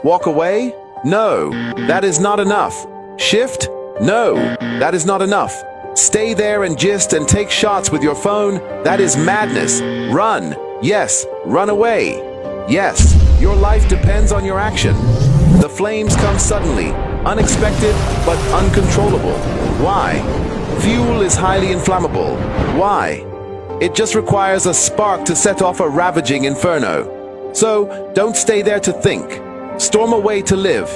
Walk away? No, that is not enough. Shift? No, that is not enough. Stay there and gist and take shots with your phone? That is madness. Run. Yes, run away. Yes, your life depends on your action. The flames come suddenly, unexpected but uncontrollable. Why? Fuel is highly inflammable. Why? It just requires a spark to set off a ravaging inferno. So, don't stay there to think. Storm away to live.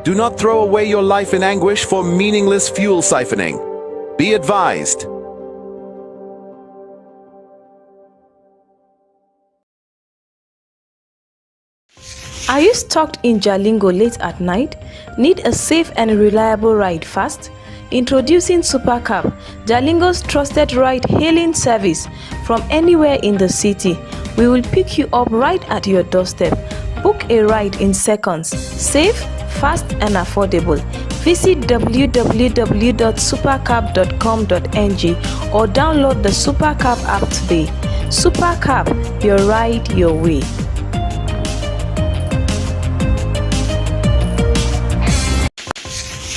Do not throw away your life in anguish for meaningless fuel siphoning. Be advised. Are you stuck in Jalingo late at night? Need a safe and reliable ride fast? Introducing SuperCab, Jalingo's trusted ride-hailing service from anywhere in the city. We will pick you up right at your doorstep. Book a ride in seconds. Safe, fast and affordable. Visit www.supercab.com.ng or download the SuperCab app today. SuperCab, your ride your way.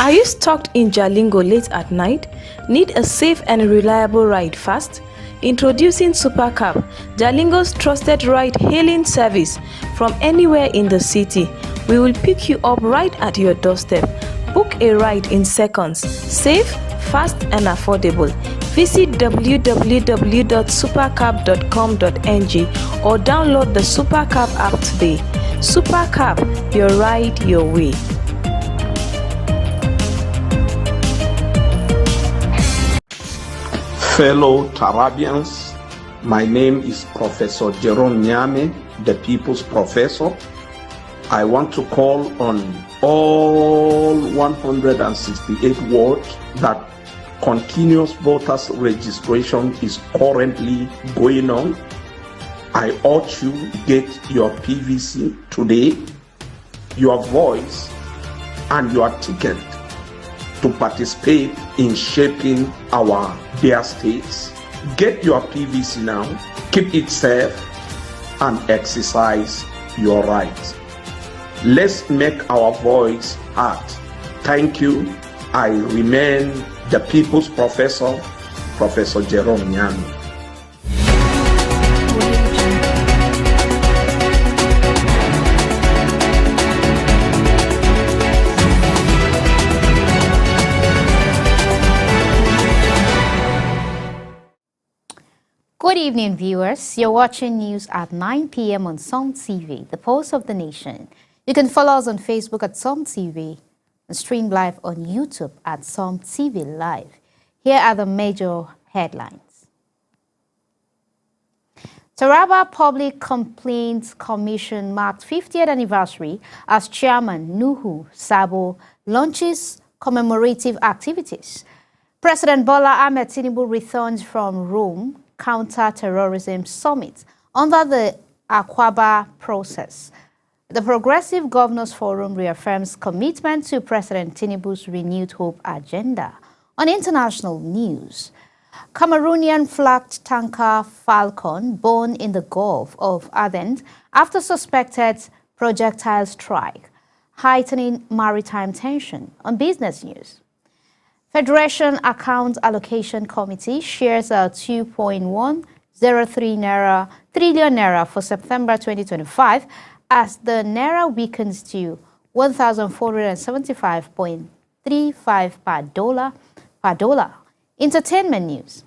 Are you stuck in Jalingo late at night? Need a safe and reliable ride fast? Introducing SuperCab, Jalingo's trusted ride-hailing service from anywhere in the city. We will pick you up right at your doorstep. Book a ride in seconds. Safe, fast and affordable. Visit www.supercab.com.ng or download the SuperCab app today. SuperCab, your ride your way. Fellow Tarabians, my name is Professor Jerome Nyame, the People's Professor. I want to call on all 168 wards that continuous voters registration is currently going on. I urge you to get your PVC today, your voice and your ticket to participate in shaping our dear states. Get your PVC now, keep it safe, and exercise your rights. Let's make our voice heard. Thank you. I remain the People's Professor, Professor Jerome Nyame. Good evening, viewers. You're watching news at 9 p.m. on Som TV, the Pulse of the Nation. You can follow us on Facebook at Som TV and stream live on YouTube at Som TV Live. Here are the major headlines. Taraba Public Complaints Commission marked 50th anniversary as Chairman Nuhu Sabo launches commemorative activities. President Bola Ahmed Tinubu returns from Rome Counter-Terrorism Summit under the Akwaba process. The Progressive Governors Forum reaffirms commitment to President Tinubu's renewed hope agenda. On international news, Cameroonian flagged tanker Falcon born in the Gulf of Aden after suspected projectile strike, heightening maritime tension. On business news, Federation Account Allocation Committee shares a 2.103 trillion naira for September 2025 as the naira weakens to 1,475.35 per dollar. Entertainment news.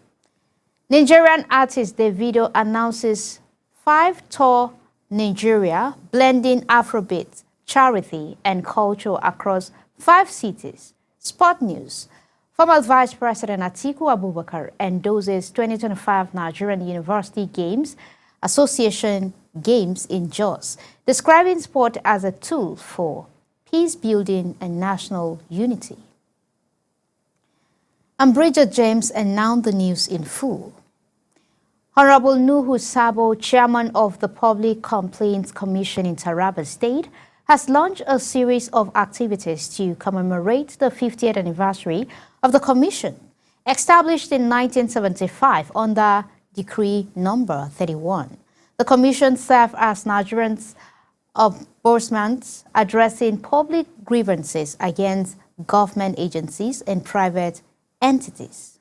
Nigerian artist Davido announces 5-tour Nigeria, blending Afrobeat, charity, and culture across 5 cities. Sport news. Former Vice President Atiku Abubakar endorses 2025 Nigerian University Games Association Games in Jos, describing sport as a tool for peace building and national unity. And Bridget James announced the news in full. Honorable Nuhu Sabo, chairman of the Public Complaints Commission in Taraba State, has launched a series of activities to commemorate the 50th anniversary of the Commission, established in 1975 under Decree Number 31. The Commission served as Nigeria's ombudsman addressing public grievances against government agencies and private entities.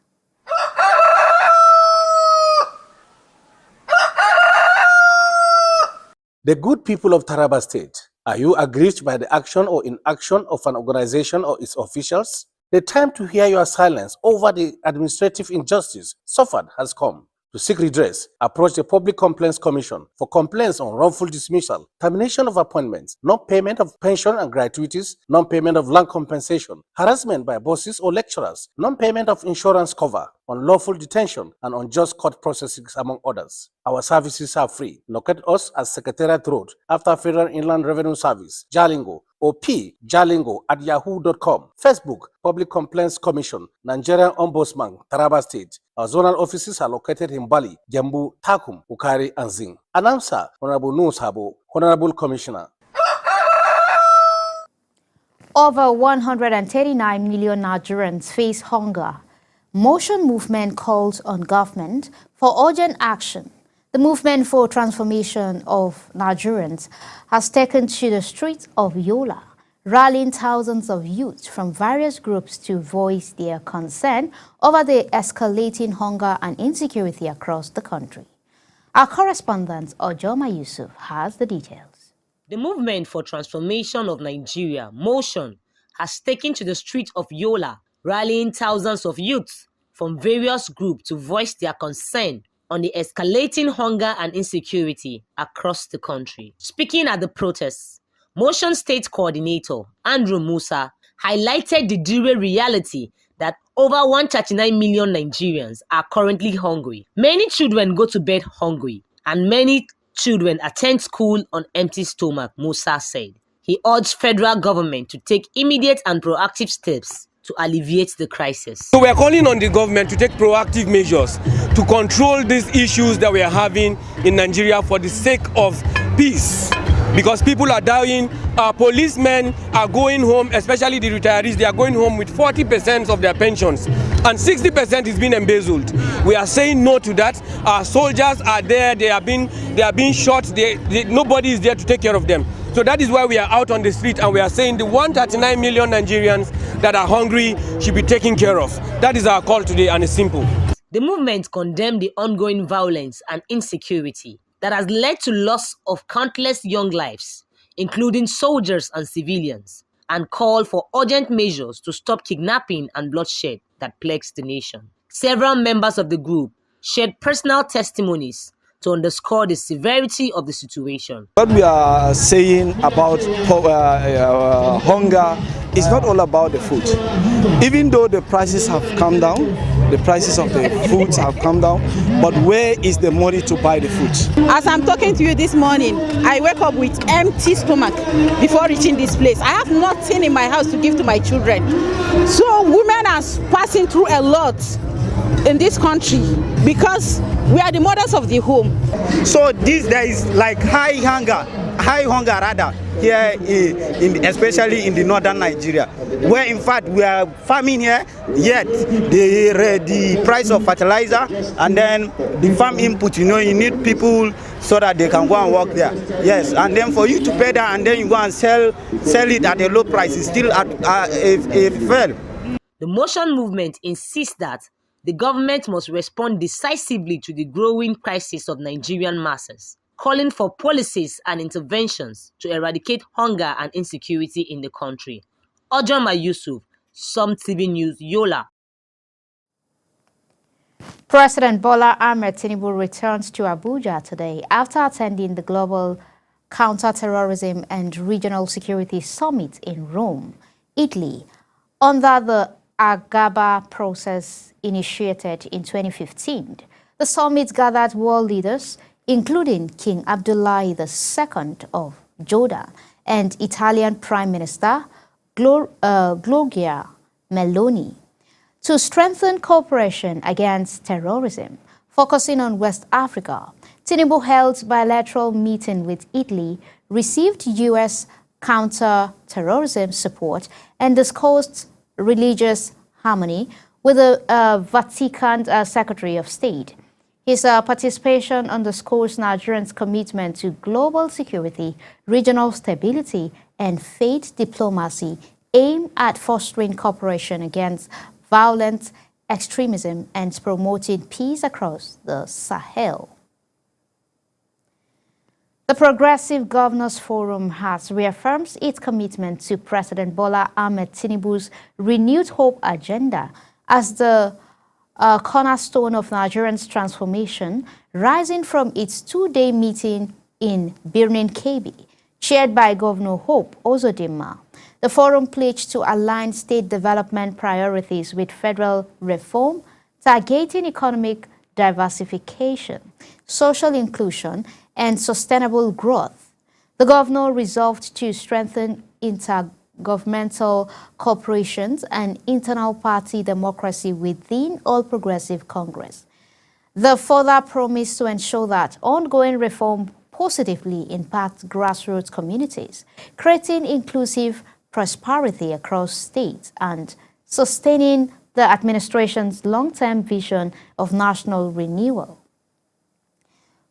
The good people of Taraba State, are you aggrieved by the action or inaction of an organization or its officials? The time to hear your silence over the administrative injustice suffered has come. To seek redress, approach the Public Complaints Commission for complaints on wrongful dismissal, termination of appointments, non-payment of pension and gratuities, non-payment of land compensation, harassment by bosses or lecturers, non-payment of insurance cover, unlawful detention, and unjust court processes, among others. Our services are free. Locate us at Secretariat Road, after Federal Inland Revenue Service, Jalingo, or pjalingo@yahoo.com. Facebook, Public Complaints Commission, Nigerian Ombudsman, Taraba State. Our zonal offices are located in Bali, Gembu, Takum, Ukari, and Zing. Announcer, Honorable Nuhu Sabo, Honorable Commissioner. Over 139 million Nigerians face hunger. Motion movement calls on government for urgent action. The movement for transformation of Nigerians has taken to the streets of Yola, rallying thousands of youths from various groups to voice their concern over the escalating hunger and insecurity across the country. Our correspondent, Ojoma Yusuf, has the details. The movement for transformation of Nigeria, Motion, has taken to the streets of Yola, rallying thousands of youths from various groups to voice their concern on the escalating hunger and insecurity across the country. Speaking at the protests, Motion State Coordinator Andrew Musa highlighted the dire reality that over 139 million Nigerians are currently hungry. Many children go to bed hungry, and many children attend school on empty stomach, Musa said. He urged federal government to take immediate and proactive steps to alleviate the crisis. So we are calling on the government to take proactive measures to control these issues that we are having in Nigeria for the sake of peace. Because people are dying, our policemen are going home, especially the retirees, they are going home with 40% of their pensions, and 60% is being embezzled. We are saying no to that. Our soldiers are there, they are being shot, nobody is there to take care of them. So that is why we are out on the street and we are saying the 139 million Nigerians that are hungry should be taken care of. That is our call today, and it's simple. The movement condemned the ongoing violence and insecurity that has led to loss of countless young lives, including soldiers and civilians, and called for urgent measures to stop kidnapping and bloodshed that plagues the nation. Several members of the group shared personal testimonies to underscore the severity of the situation. What we are saying about hunger is not all about the food. Even though the prices have come down, the prices of the foods have come down, but where is the money to buy the food? As I'm talking to you this morning, I wake up with empty stomach before reaching this place. I have nothing in my house to give to my children. So women are passing through a lot in this country because we are the mothers of the home. So there is like high hunger rather here especially in the northern Nigeria, where in fact we are farming here, yet the price of fertilizer and then the farm input, you need people so that they can go and work there. Yes, and then for you to pay that and then you go and sell it at a low price, it's still at a fail. The Motion movement insists that the government must respond decisively to the growing crisis of Nigerian masses, calling for policies and interventions to eradicate hunger and insecurity in the country. Ojoma Yusuf, Som TV News, Yola. President Bola Ahmed Tinubu returns to Abuja today after attending the Global Counter-Terrorism and Regional Security Summit in Rome, Italy, under the Agaba process initiated in 2015. The summit gathered world leaders, including King Abdullah II of Jordan and Italian Prime Minister Giorgia Meloni, to strengthen cooperation against terrorism, focusing on West Africa. Tinubu held bilateral meeting with Italy, received U.S. counter-terrorism support, and discussed religious harmony with the Vatican Secretary of State. His participation underscores Nigerians' commitment to global security, regional stability, and faith diplomacy aimed at fostering cooperation against violent extremism and promoting peace across the Sahel. The Progressive Governors Forum has reaffirmed its commitment to President Bola Ahmed Tinubu's renewed hope agenda as the cornerstone of Nigeria's transformation, rising from its two-day meeting in Birnin Kebbi, chaired by Governor Hope Uzodinma. The forum pledged to align state development priorities with federal reform, targeting economic diversification, social inclusion, and sustainable growth. The governor resolved to strengthen intergovernmental cooperations and internal party democracy within All Progressive Congress. The further promised to ensure that ongoing reform positively impacts grassroots communities, creating inclusive prosperity across states and sustaining the administration's long-term vision of national renewal.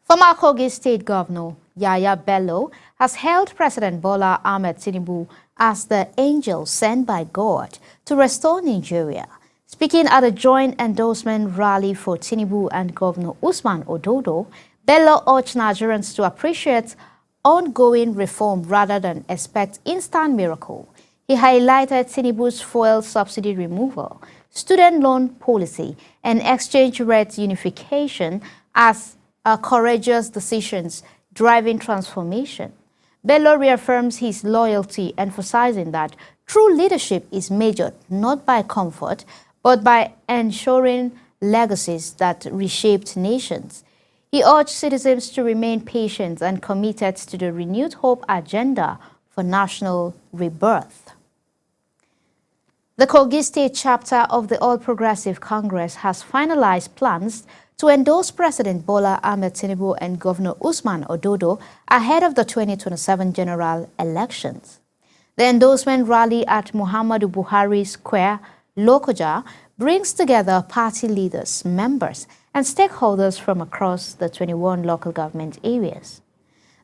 Former Kogi State Governor Yaya Bello has hailed President Bola Ahmed Tinubu as the angel sent by God to restore Nigeria. Speaking at a joint endorsement rally for Tinubu and Governor Usman Ododo, Bello urged Nigerians to appreciate ongoing reform rather than expect instant miracle. He highlighted Tinubu's fuel subsidy removal, student loan policy, and exchange rate unification as courageous decisions driving transformation. Bello reaffirms his loyalty, emphasizing that true leadership is measured not by comfort, but by ensuring legacies that reshaped nations. He urged citizens to remain patient and committed to the renewed hope agenda for national rebirth. The Kogi State chapter of the All Progressive Congress has finalized plans to endorse President Bola Ahmed Tinubu and Governor Usman Ododo ahead of the 2027 general elections. The endorsement rally at Muhammadu Buhari Square, Lokoja, brings together party leaders, members, and stakeholders from across the 21 local government areas.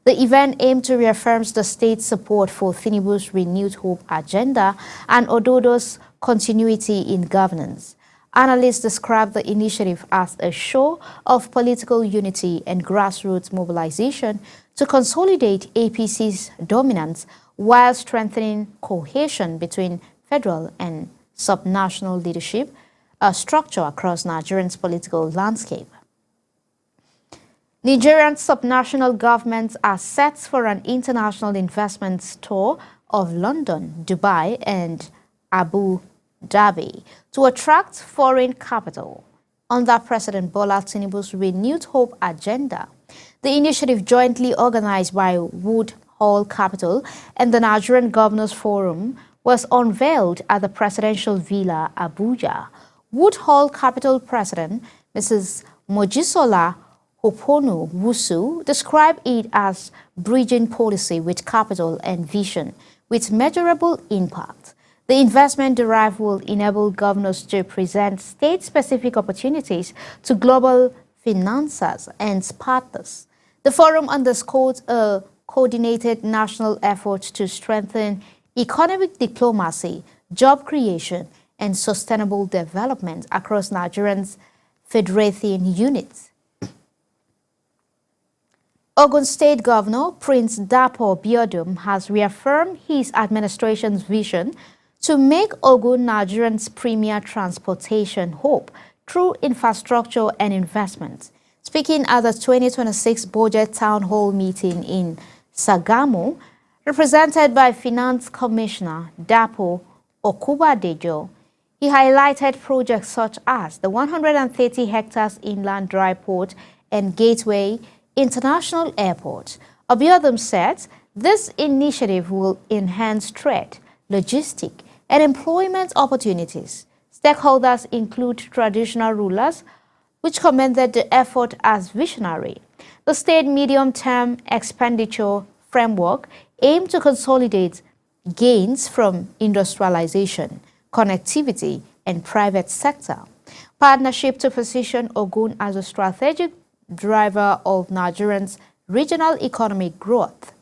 The event aimed to reaffirm the state's support for Tinubu's renewed hope agenda and Ododo's continuity in governance. Analysts describe the initiative as a show of political unity and grassroots mobilization to consolidate APC's dominance while strengthening cohesion between federal and subnational leadership structure across Nigeria's political landscape. Nigerian subnational governments are set for an international investment tour of London, Dubai, and Abu Dhabi to attract foreign capital. Under President Bola Tinubu's renewed hope agenda, the initiative jointly organized by Woodhull Capital and the Nigerian Governors Forum was unveiled at the Presidential Villa, Abuja. Woodhull Capital President Mrs. Mojisola Oponu Wusu described it as bridging policy with capital and vision with measurable impact. The investment drive will enable governors to present state-specific opportunities to global financiers and partners. The forum underscored a coordinated national effort to strengthen economic diplomacy, job creation, and sustainable development across Nigeria's federating units. Ogun State Governor Prince Dapo Biodun has reaffirmed his administration's vision to make Ogun Nigeria's premier transportation hub through infrastructure and investment. Speaking at the 2026 Budget Town Hall meeting in Sagamu, represented by Finance Commissioner Dapo Okubadejo, he highlighted projects such as the 130 hectares inland dry port and Gateway International Airport. Abiodun said this initiative will enhance trade, logistics, and employment opportunities. Stakeholders include traditional rulers, which commended the effort as visionary. The state medium-term expenditure framework aimed to consolidate gains from industrialization, connectivity, and private sector. Partnership to position Ogun as a strategic driver of Nigeria's regional economic growth.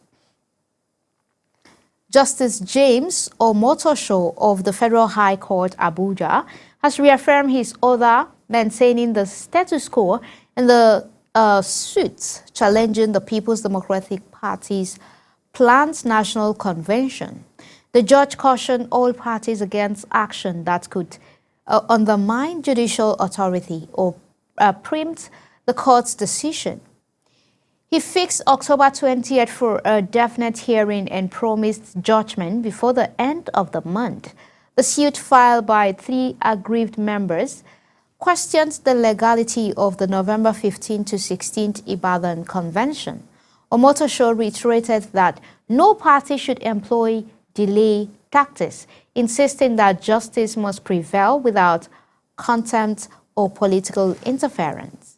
Justice James Omotosho of the Federal High Court, Abuja, has reaffirmed his order maintaining the status quo in the suits challenging the People's Democratic Party's planned national convention. The judge cautioned all parties against action that could undermine judicial authority or preempt the court's decision. He fixed October 20th for a definite hearing and promised judgment before the end of the month. The suit filed by 3 aggrieved members questions the legality of the November 15 to 16th Ibadan Convention. Omotosho reiterated that no party should employ delay tactics, insisting that justice must prevail without contempt or political interference.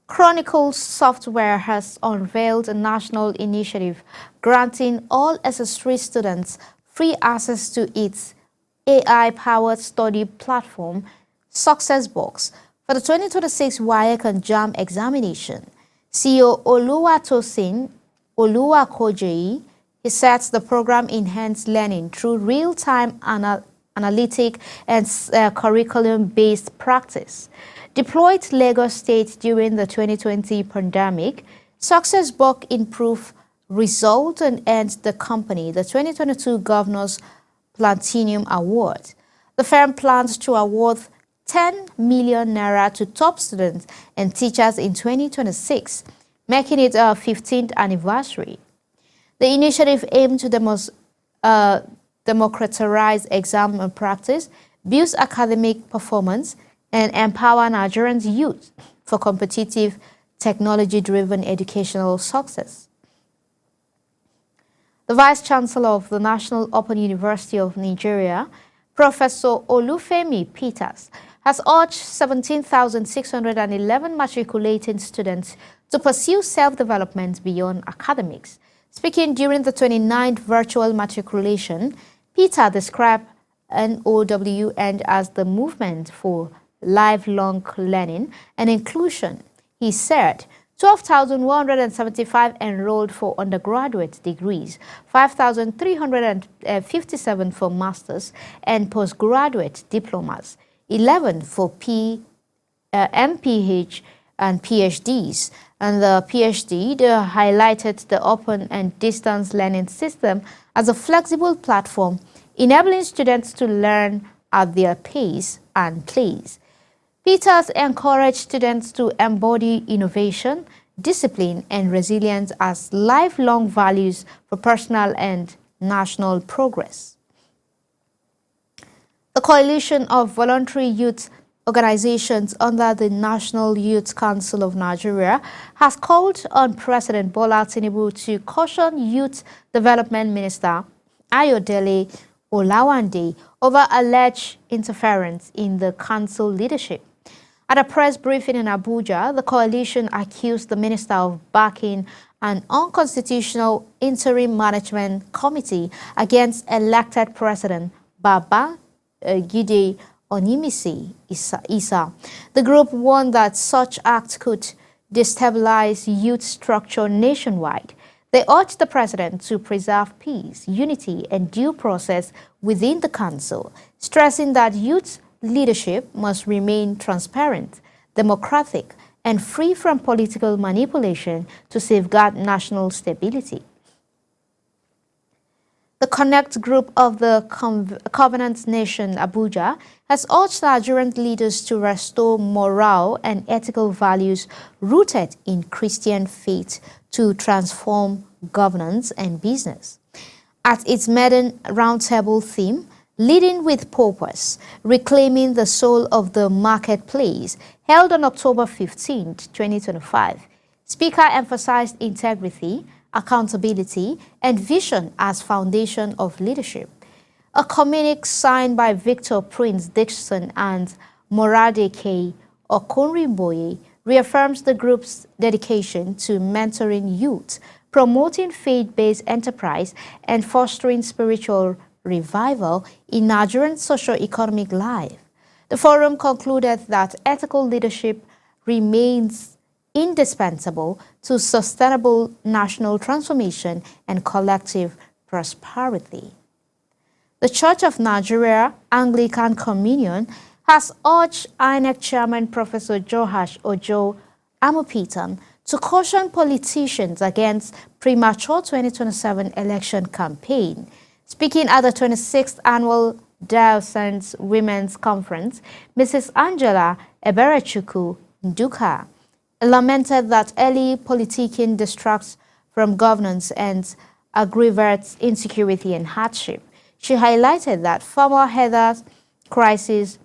Chronicle Software has unveiled a national initiative granting all SS3 students free access to its AI-powered study platform, SuccessBox, for the 2026 WAEC and JAMB examination. CEO Oluwatosin Oluwakojeyi, he says the program enhances learning through real-time analytic and curriculum-based practice. Deployed to Lagos State during the 2020 pandemic, SuccessBox improved results and earned the company the 2022 Governor's Platinum Award. The firm plans to award 10 million naira to top students and teachers in 2026, making it our 15th anniversary. The initiative aimed to democratize exam practice, boost academic performance, and empower Nigerian youth for competitive, technology-driven educational success. The Vice-Chancellor of the National Open University of Nigeria, Professor Olufemi Peters, has urged 17,611 matriculating students to pursue self-development beyond academics. Speaking during the 29th virtual matriculation, Peter described NOWN as the movement for lifelong learning and inclusion. He said 12,175 enrolled for undergraduate degrees, 5,357 for masters and postgraduate diplomas, 11 for MPH and PhDs. And the PhD highlighted the open and distance learning system as a flexible platform, enabling students to learn at their pace and place. Peters encouraged students to embody innovation, discipline, and resilience as lifelong values for personal and national progress. The coalition of voluntary youth organizations under the National Youth Council of Nigeria has called on President Bola Tinubu to caution Youth Development Minister Ayodele Olawande over alleged interference in the council leadership. At a press briefing in Abuja, the coalition accused the minister of backing an unconstitutional interim management committee against elected President Babangida Oyemisi Issa. The group warned that such acts could destabilize youth structure nationwide. They urged the president to preserve peace, unity, and due process within the council, stressing that youth leadership must remain transparent, democratic, and free from political manipulation to safeguard national stability. The Connect Group of the Covenant Nation, Abuja, has urged Nigerian leaders to restore moral and ethical values rooted in Christian faith to transform governance and business. At its maiden roundtable theme, Leading with Purpose, Reclaiming the Soul of the Marketplace, held on October 15, 2025, Speaker emphasized integrity, accountability, and vision as foundation of leadership. A communique signed by Victor Prince Dixon and Moradeke Okunrimboye reaffirms the group's dedication to mentoring youth, promoting faith-based enterprise, and fostering spiritual revival in Nigerian socio-economic life. The forum concluded that ethical leadership remains indispensable to sustainable national transformation and collective prosperity. The Church of Nigeria Anglican Communion has urged INEC Chairman Professor Joash Ojo Amopitan to caution politicians against premature 2027 election campaign. Speaking at the 26th Annual Diocesan Women's Conference, Mrs. Angela Eberechukwu Nduka lamented that early politicking distracts from governance and aggravates insecurity and hardship. She highlighted that former Heather's crisis,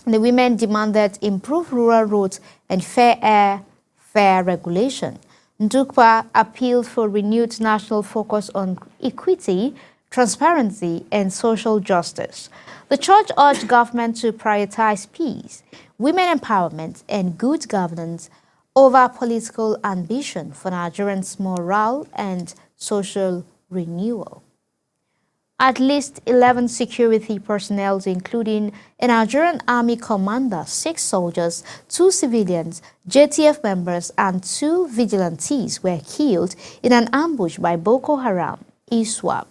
the women demanded improved rural roads and fair air, fair regulation. Ndukwa appealed for renewed national focus on equity, transparency, and social justice. The church urged government to prioritize peace, women empowerment, and good governance over political ambition for Nigerians' moral and social renewal. At least 11 security personnel, including a Nigerian Army commander, 6 soldiers, 2 civilians, JTF members, and 2 vigilantes were killed in an ambush by Boko Haram, ISWAP,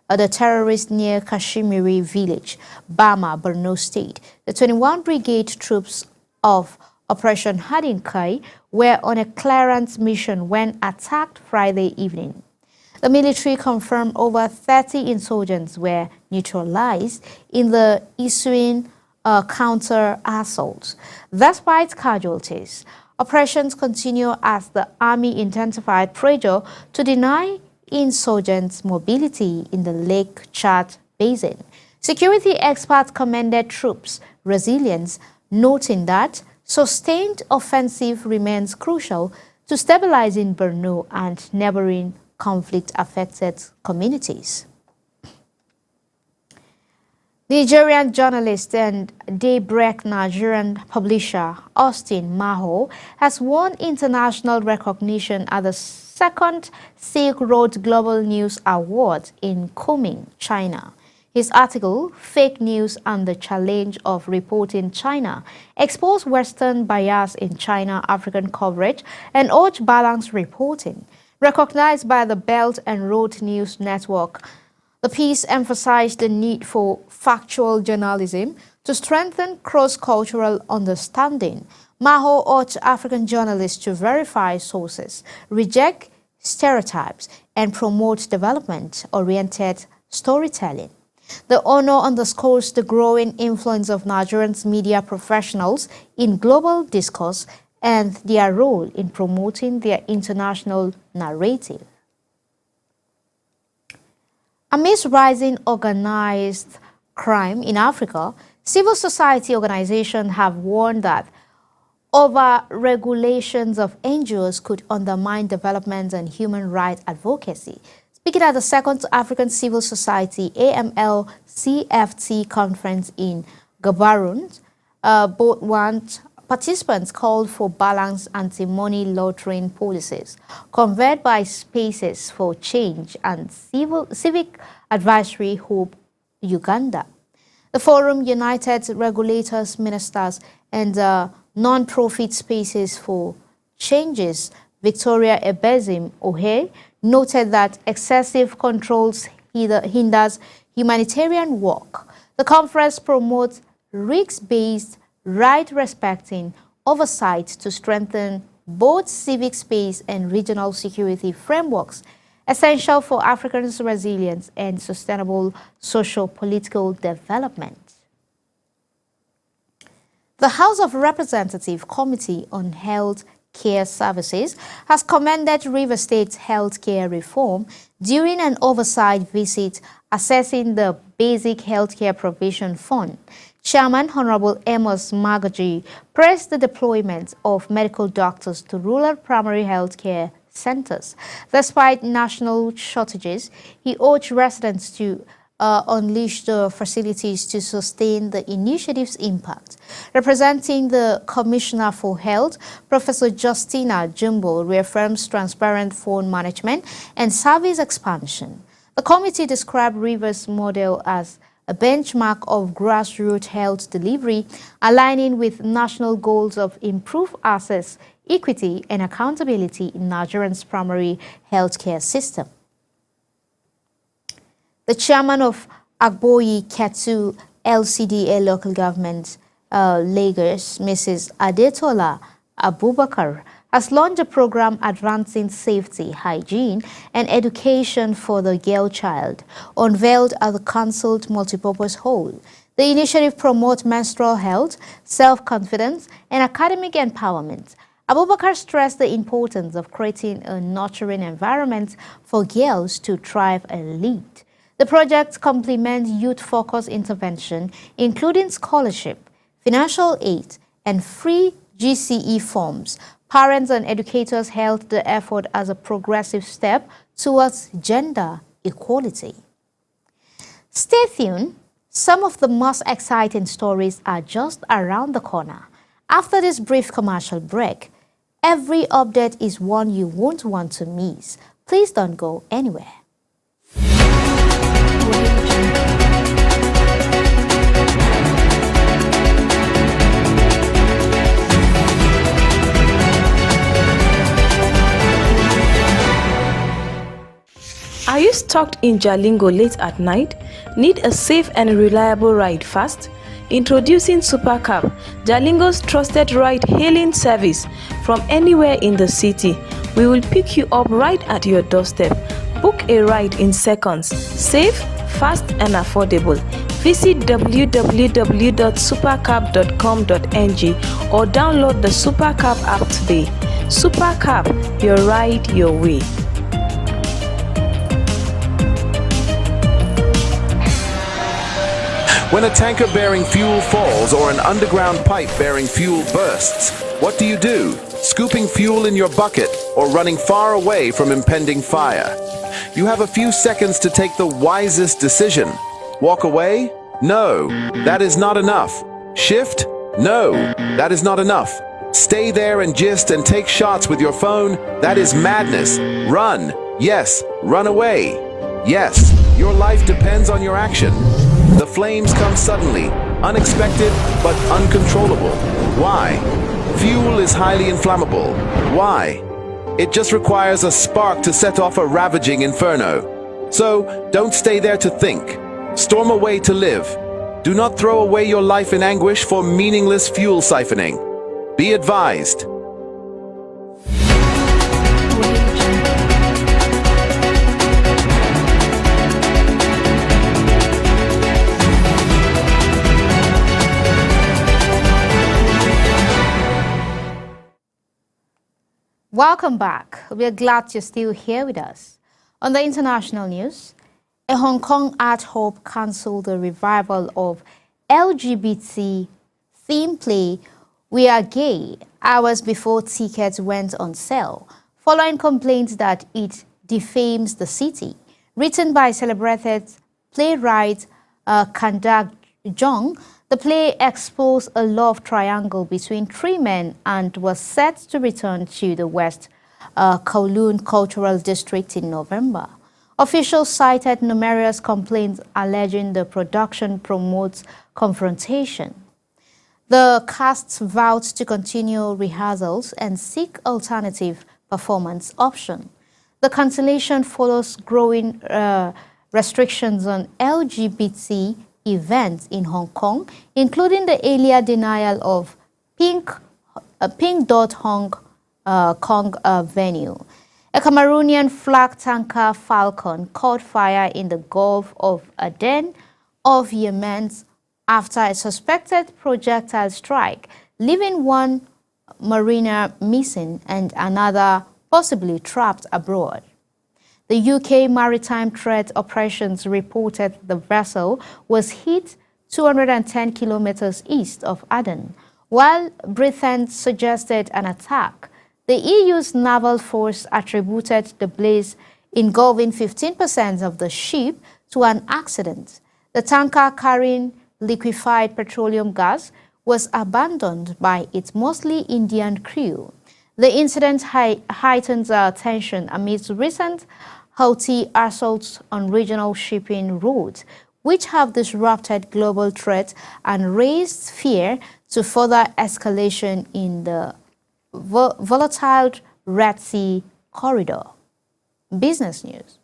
the terrorists near Kashmiri village, Bama, Borno State. The 21 Brigade troops of Operation Hadinkai were on a clearance mission when attacked Friday evening. The military confirmed over 30 insurgents were neutralized in the ensuing counter-assaults. Despite casualties, operations continue as the army intensified pressure to deny insurgents mobility in the Lake Chad Basin. Security experts commended troops' resilience, noting that sustained offensive remains crucial to stabilizing Borno and neighboring conflict-affected communities. Nigerian journalist and Daybreak Nigerian publisher Austin Maho has won international recognition at the second Silk Road Global News Award in Kunming, China. His article, Fake News and the Challenge of Reporting China, exposed Western bias in China-African coverage and urged balanced reporting. Recognized by the Belt and Road News Network, the piece emphasized the need for factual journalism to strengthen cross-cultural understanding. Maho urged African journalists to verify sources, reject stereotypes, and promote development-oriented storytelling. The honor underscores the growing influence of Nigerian media professionals in global discourse and their role in promoting their international narrative. Amidst rising organized crime in Africa, civil society organizations have warned that over-regulations of NGOs could undermine development and human rights advocacy. Speaking at the Second African Civil Society AML-CFT conference in Gaborone, Botswana, participants called for balanced anti-money laundering policies, conveyed by Spaces for Change and Civic Advisory Hub Uganda. The forum united regulators, ministers, and non-profit Spaces for Change's Victoria Ebezim Ohe noted that excessive controls hinders humanitarian work. The conference promotes rights-based, right-respecting oversight to strengthen both civic space and regional security frameworks, essential for Africa's resilience and sustainable socio-political development. The House of Representatives Committee on Health Care Services has commended Rivers State's health care reform during an oversight visit assessing the Basic Healthcare Provision Fund. Chairman Honorable Amos Magaji praised the deployment of medical doctors to rural primary health care centers. Despite national shortages, he urged residents to unleash the facilities to sustain the initiative's impact. Representing the Commissioner for Health, Professor Justina Jumbo reaffirms transparent fund management and service expansion. The committee described Rivers' model as a benchmark of grassroots health delivery, aligning with national goals of improved access, equity, and accountability in Nigeria's primary healthcare system. The chairman of Agboyi Ketu LCDA local government, Lagos, Mrs. Adetola Abubakar, has launched a program advancing safety, hygiene, and education for the girl child, unveiled at the Council's multipurpose hall. The initiative promotes menstrual health, self-confidence, and academic empowerment. Abubakar stressed the importance of creating a nurturing environment for girls to thrive and lead. The project complements youth-focused intervention, including scholarship, financial aid, and free GCE forms. Parents and educators hailed the effort as a progressive step towards gender equality. Stay tuned. Some of the most exciting stories are just around the corner. After this brief commercial break, every update is one you won't want to miss. Please don't go anywhere. Are you stuck in Jalingo late at night? Need a safe and reliable ride fast? Introducing Supercab, Jalingo's trusted ride-hailing service from anywhere in the city. We will pick you up right at your doorstep. Book a ride in seconds. Safe, fast, and affordable. Visit www.supercab.com.ng or download the Supercab app today. Supercab, your ride, your way. When a tanker bearing fuel falls or an underground pipe bearing fuel bursts, what do? Scooping fuel in your bucket or running far away from impending fire? You have a few seconds to take the wisest decision. Walk away? No, that is not enough. Shift? No, that is not enough. Stay there and gist and take shots with your phone? That is madness. Run. Yes, run away. Yes, your life depends on your action. The flames come suddenly, unexpected but uncontrollable. Why? Fuel is highly inflammable. Why? It just requires a spark to set off a ravaging inferno. So, don't stay there to think. Storm away to live. Do not throw away your life in anguish for meaningless fuel siphoning. Be advised. Welcome back. We are glad you're still here with us. On the international news, a Hong Kong art hub cancelled the revival of LGBT theme play We Are Gay hours before tickets went on sale, following complaints that it defames the city. Written by celebrated playwright Kandak Jong, the play exposed a love triangle between three men and was set to return to the West Kowloon Cultural District in November. Officials cited numerous complaints alleging the production promotes confrontation. The cast vowed to continue rehearsals and seek alternative performance options. The cancellation follows growing restrictions on LGBT events in Hong Kong, including the earlier denial of Pink Dot Hong Kong venue. A Cameroonian flag tanker Falcon caught fire in the Gulf of Aden of Yemen after a suspected projectile strike, leaving one mariner missing and another possibly trapped abroad. The UK Maritime Threat Operations reported the vessel was hit 210 kilometers east of Aden, while Britain suggested an attack. The EU's naval force attributed the blaze engulfing 15% of the ship to an accident. The tanker carrying liquefied petroleum gas was abandoned by its mostly Indian crew. The incident heightens tension amidst recent Houthi assaults on regional shipping routes, which have disrupted global trade and raised fear to further escalation in the volatile Red Sea corridor. Business news.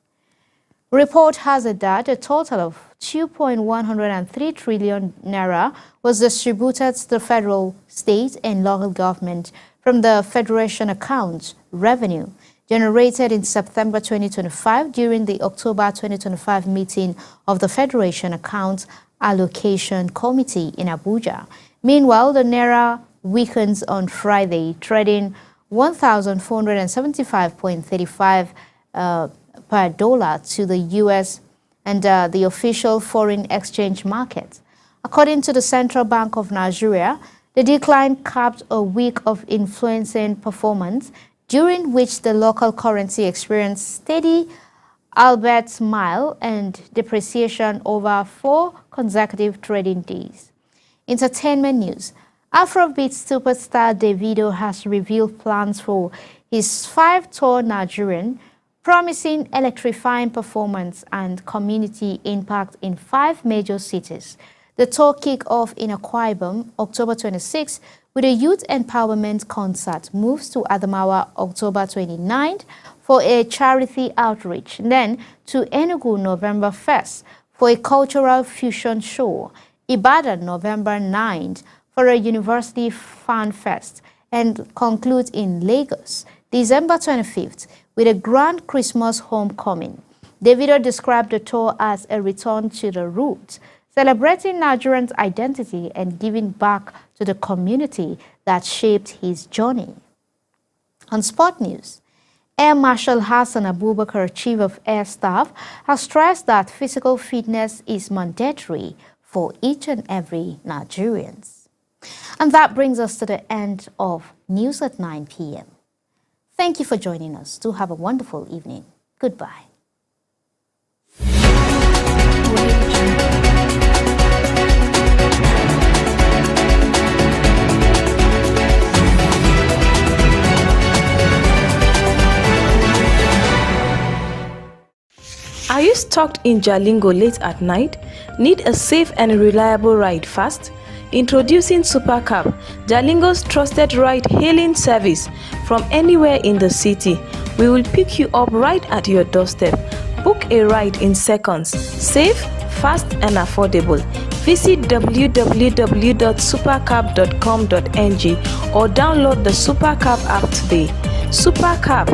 Report has it that a total of 2.103 trillion naira was distributed to the federal, state, and local government from the Federation accounts revenue generated in September 2025 during the October 2025 meeting of the Federation Accounts Allocation Committee in Abuja. Meanwhile, the naira weakens on Friday, trading 1,475.35 per dollar to the U.S. and the official foreign exchange market. According to the Central Bank of Nigeria, the decline capped a week of influencing performance, during which the local currency experienced steady, albeit mild, and depreciation over 4 consecutive trading days. Entertainment news. Afrobeat superstar Davido has revealed plans for his 5-tour Nigerian, promising electrifying performance and community impact in 5 major cities. The tour kicked off in Akwa Ibom, October 26, with a youth empowerment concert, moves to Adamawa, October 29th, for a charity outreach, then to Enugu, November 1st, for a cultural fusion show, Ibadan, November 9th, for a university fan fest, and concludes in Lagos, December 25th, with a grand Christmas homecoming. Davido described the tour as a return to the roots, celebrating Nigerians' identity and giving back to the community that shaped his journey. On sport news, Air Marshal Hassan Abubakar, Chief of Air Staff, has stressed that physical fitness is mandatory for each and every Nigerian. And that brings us to the end of News at 9 p.m. Thank you for joining us. Do have a wonderful evening. Goodbye. Are you stuck in Jalingo late at night? Need a safe and reliable ride fast? Introducing Supercab, Jalingo's trusted ride-hailing service from anywhere in the city. We will pick you up right at your doorstep. Book a ride in seconds. Safe, fast, and affordable. Visit www.supercab.com.ng or download the Supercab app today. Supercab.